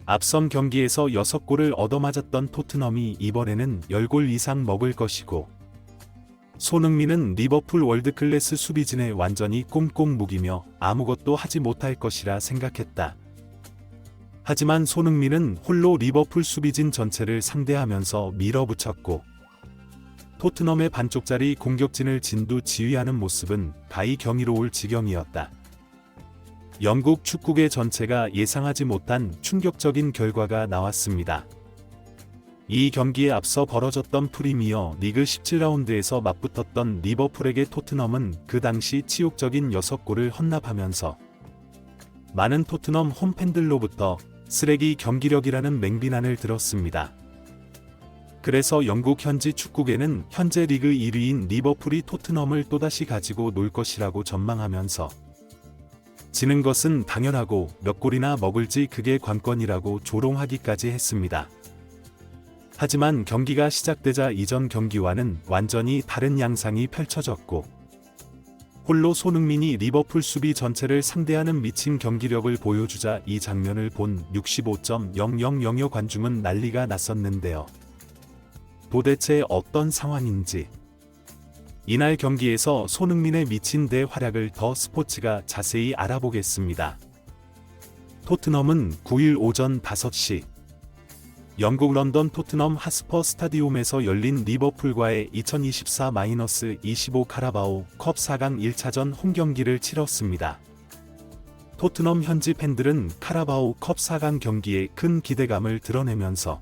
앞선 경기에서 6골을 얻어맞았던 토트넘이 이번에는 10골 이상 먹을 것이고, 손흥민은 리버풀 월드클래스 수비진에 완전히 꽁꽁 묵이며 아무것도 하지 못할 것이라 생각했다. 하지만 손흥민은 홀로 리버풀 수비진 전체를 상대하면서 밀어붙였고, 토트넘의 반쪽짜리 공격진을 진두지휘하는 모습은 가히 경이로울 지경이었다. 영국 축구계 전체가 예상하지 못한 충격적인 결과가 나왔습니다. 이 경기에 앞서 벌어졌던 프리미어 리그 17라운드에서 맞붙었던 리버풀에게 토트넘은 그 당시 치욕적인 6골을 헌납하면서 많은 토트넘 홈팬들로부터 쓰레기 경기력이라는 맹비난을 들었습니다. 그래서 영국 현지 축구계는 현재 리그 1위인 리버풀이 토트넘을 또다시 가지고 놀 것이라고 전망하면서 지는 것은 당연하고 몇 골이나 먹을지 그게 관건이라고 조롱하기까지 했습니다. 하지만 경기가 시작되자 이전 경기와는 완전히 다른 양상이 펼쳐졌고, 홀로 손흥민이 리버풀 수비 전체를 상대하는 미친 경기력을 보여주자 이 장면을 본 65.000여 관중은 난리가 났었는데요. 도대체 어떤 상황인지, 이날 경기에서 손흥민의 미친 대활약을 더 스포츠가 자세히 알아보겠습니다. 토트넘은 9일 오전 5시 영국 런던 토트넘 핫스퍼 스타디움에서 열린 리버풀과의 2024-25 카라바오 컵 4강 1차전 홈경기를 치렀습니다. 토트넘 현지 팬들은 카라바오 컵 4강 경기에 큰 기대감을 드러내면서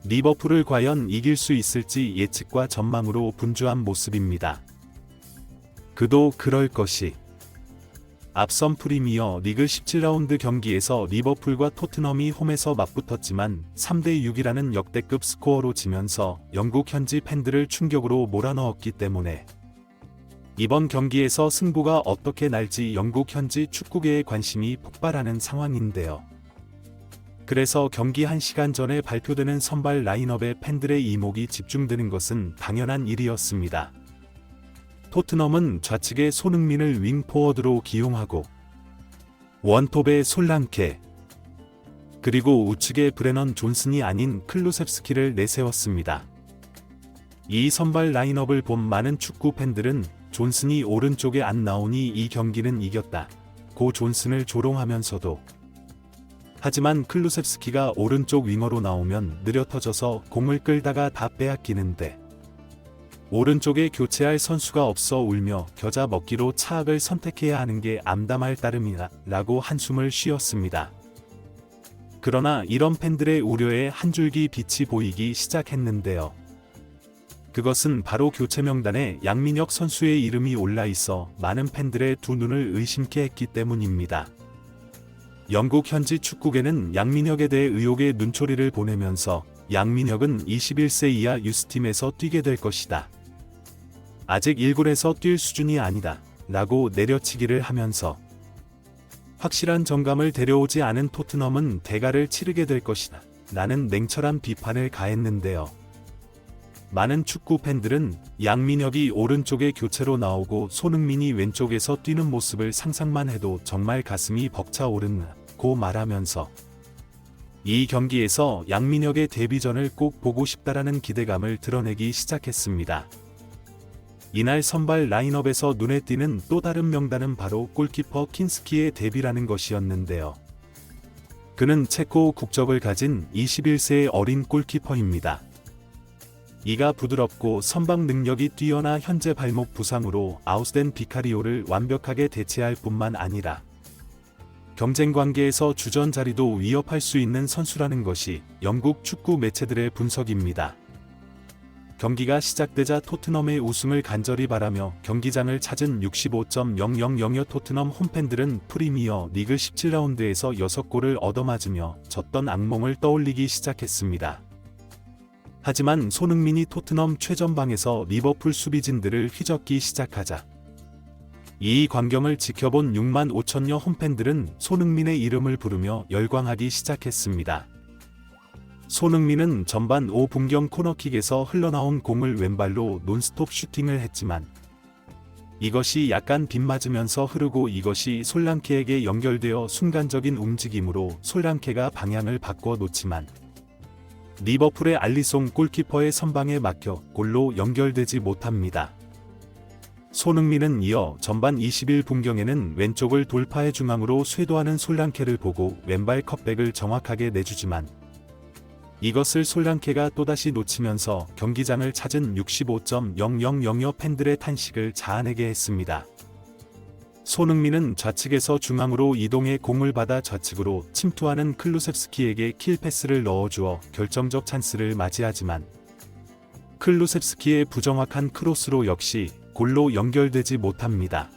리버풀을 과연 이길 수 있을지 예측과 전망으로 분주한 모습입니다. 그도 그럴 것이, 앞선 프리미어 리그 17라운드 경기에서 리버풀과 토트넘이 홈에서 맞붙었지만 3대6이라는 역대급 스코어로 지면서 영국 현지 팬들을 충격으로 몰아넣었기 때문에 이번 경기에서 승부가 어떻게 날지 영국 현지 축구계의 관심이 폭발하는 상황인데요. 그래서 경기 1시간 전에 발표되는 선발 라인업에 팬들의 이목이 집중되는 것은 당연한 일이었습니다. 토트넘은 좌측에 손흥민을 윙포워드로 기용하고 원톱에 솔랑케, 그리고 우측에 브레넌 존슨이 아닌 클루셉스키를 내세웠습니다. 이 선발 라인업을 본 많은 축구 팬들은 존슨이 오른쪽에 안 나오니 이 경기는 이겼다 고 존슨을 조롱하면서도, 하지만 클루셉스키가 오른쪽 윙어로 나오면 느려 터져서 공을 끌다가 다 빼앗기는데 오른쪽에 교체할 선수가 없어 울며 겨자 먹기로 차악을 선택해야 하는 게 암담할 따름이다 라고 한숨을 쉬었습니다. 그러나 이런 팬들의 우려에 한 줄기 빛이 보이기 시작했는데요. 그것은 바로 교체 명단에 양민혁 선수의 이름이 올라 있어 많은 팬들의 두 눈을 의심케 했기 때문입니다. 영국 현지 축구계는 양민혁에 대해 의혹의 눈초리를 보내면서 양민혁은 21세 이하 유스팀에서 뛰게 될 것이다, 아직 1군에서 뛸 수준이 아니다 라고 내려치기를 하면서 확실한 정감을 데려오지 않은 토트넘은 대가를 치르게 될 것이다 라는 냉철한 비판을 가했는데요. 많은 축구 팬들은 양민혁이 오른쪽에 교체로 나오고 손흥민이 왼쪽에서 뛰는 모습을 상상만 해도 정말 가슴이 벅차오른다고 말하면서 이 경기에서 양민혁의 데뷔전을 꼭 보고 싶다라는 기대감을 드러내기 시작했습니다. 이날 선발 라인업에서 눈에 띄는 또 다른 명단은 바로 골키퍼 킨스키의 데뷔라는 것이었는데요. 그는 체코 국적을 가진 21세의 어린 골키퍼입니다. 이가 부드럽고 선방 능력이 뛰어나 현재 발목 부상으로 아웃된 비카리오를 완벽하게 대체할 뿐만 아니라 경쟁 관계에서 주전 자리도 위협할 수 있는 선수라는 것이 영국 축구 매체들의 분석입니다. 경기가 시작되자 토트넘의 우승을 간절히 바라며 경기장을 찾은 65.000여 토트넘 홈팬들은 프리미어 리그 17라운드에서 6골을 얻어맞으며 졌던 악몽을 떠올리기 시작했습니다. 하지만 손흥민이 토트넘 최전방에서 리버풀 수비진들을 휘젓기 시작하자 이 광경을 지켜본 6만 5천여 홈팬들은 손흥민의 이름을 부르며 열광하기 시작했습니다. 손흥민은 전반 5분경 코너킥에서 흘러나온 공을 왼발로 논스톱 슈팅을 했지만 이것이 약간 빗맞으면서 흐르고 이것이 솔랑케에게 연결되어 순간적인 움직임으로 솔랑케가 방향을 바꿔 놓지만 리버풀의 알리송 골키퍼의 선방에 막혀 골로 연결되지 못합니다. 손흥민은 이어 전반 21분경에는 왼쪽을 돌파해 중앙으로 쇄도하는 솔랑케를 보고 왼발 컵백을 정확하게 내주지만 이것을 솔랑케가 또다시 놓치면서 경기장을 찾은 65.0000여 팬들의 탄식을 자아내게 했습니다. 손흥민은 좌측에서 중앙으로 이동해 공을 받아 좌측으로 침투하는 클루셉스키에게 킬패스를 넣어주어 결정적 찬스를 맞이하지만 클루셉스키의 부정확한 크로스로 역시 골로 연결되지 못합니다.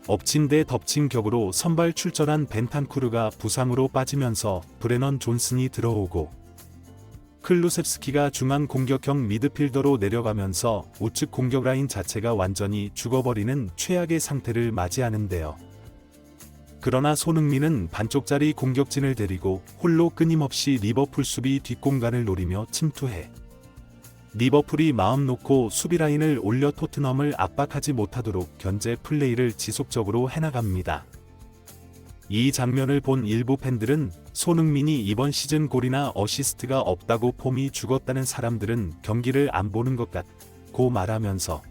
엎친 데 덮친 격으로 선발 출전한 벤탄쿠르가 부상으로 빠지면서 브레넌 존슨이 들어오고 클루셉스키가 중앙 공격형 미드필더로 내려가면서 우측 공격 라인 자체가 완전히 죽어버리는 최악의 상태를 맞이하는데요. 그러나 손흥민은 반쪽짜리 공격진을 데리고 홀로 끊임없이 리버풀 수비 뒷공간을 노리며 침투해 리버풀이 마음 놓고 수비 라인을 올려 토트넘을 압박하지 못하도록 견제 플레이를 지속적으로 해나갑니다. 이 장면을 본 일부 팬들은 손흥민이 이번 시즌 골이나 어시스트가 없다고 폼이 죽었다는 사람들은 경기를 안 보는 것 같고 말하면서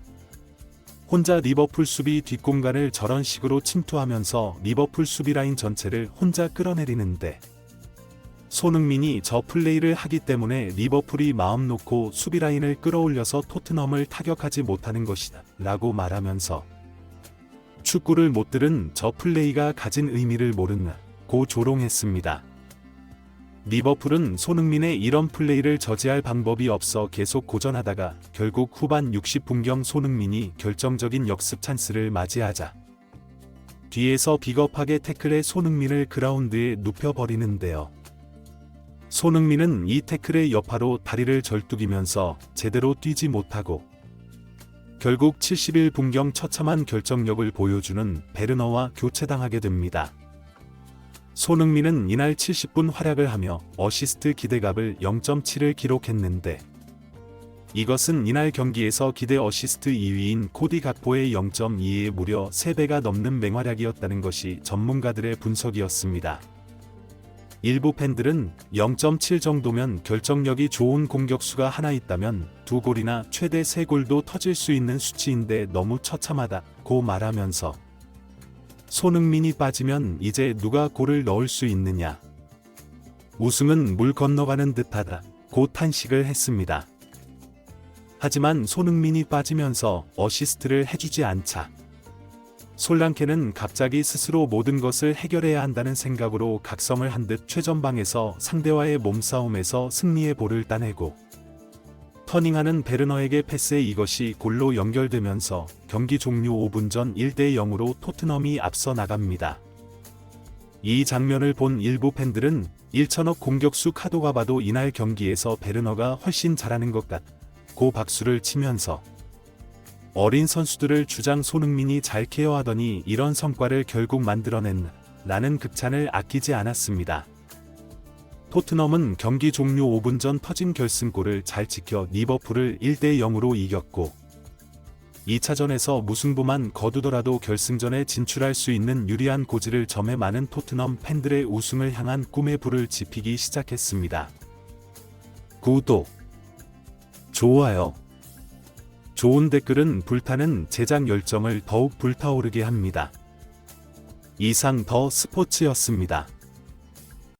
혼자 리버풀 수비 뒷공간을 저런 식으로 침투하면서 리버풀 수비 라인 전체를 혼자 끌어내리는데 손흥민이 저 플레이를 하기 때문에 리버풀이 마음 놓고 수비 라인을 끌어올려서 토트넘을 타격하지 못하는 것이다 라고 말하면서 축구를 못 들은 저 플레이가 가진 의미를 모른다고 조롱했습니다. 리버풀은 손흥민의 이런 플레이를 저지할 방법이 없어 계속 고전하다가 결국 후반 60분경 손흥민이 결정적인 역습 찬스를 맞이하자 뒤에서 비겁하게 태클해 손흥민을 그라운드에 눕혀버리는데요. 손흥민은 이 태클의 여파로 다리를 절뚝이면서 제대로 뛰지 못하고 결국 71분경 처참한 결정력을 보여주는 베르너와 교체당하게 됩니다. 손흥민은 이날 70분 활약을 하며 어시스트 기대값을 0.7을 기록했는데 이것은 이날 경기에서 기대 어시스트 2위인 코디 각포의 0.2에 무려 3배가 넘는 맹활약이었다는 것이 전문가들의 분석이었습니다. 일부 팬들은 0.7 정도면 결정력이 좋은 공격수가 하나 있다면 2골이나 최대 3골도 터질 수 있는 수치인데 너무 처참하다고 말하면서 손흥민이 빠지면 이제 누가 골을 넣을 수 있느냐. 우승은 물 건너가는 듯하다고 탄식을 했습니다. 하지만 손흥민이 빠지면서 어시스트를 해주지 않자 솔랑케는 갑자기 스스로 모든 것을 해결해야 한다는 생각으로 각성을 한 듯 최전방에서 상대와의 몸싸움에서 승리의 볼을 따내고 터닝하는 베르너에게 패스해 이것이 골로 연결되면서 경기 종료 5분 전 1대0으로 토트넘이 앞서 나갑니다. 이 장면을 본 일부 팬들은 1천억 공격수 카도가 봐도 이날 경기에서 베르너가 훨씬 잘하는 것 같고 박수를 치면서 어린 선수들을 주장 손흥민이 잘 케어하더니 이런 성과를 결국 만들어낸 라는 극찬을 아끼지 않았습니다. 토트넘은 경기 종료 5분 전 터진 결승골을 잘 지켜 리버풀을 1대0으로 이겼고 2차전에서 무승부만 거두더라도 결승전에 진출할 수 있는 유리한 고지를 점해 많은 토트넘 팬들의 우승을 향한 꿈의 불을 지피기 시작했습니다. 구독, 좋아요, 좋은 댓글은 불타는 제작 열정을 더욱 불타오르게 합니다. 이상 더 스포츠였습니다.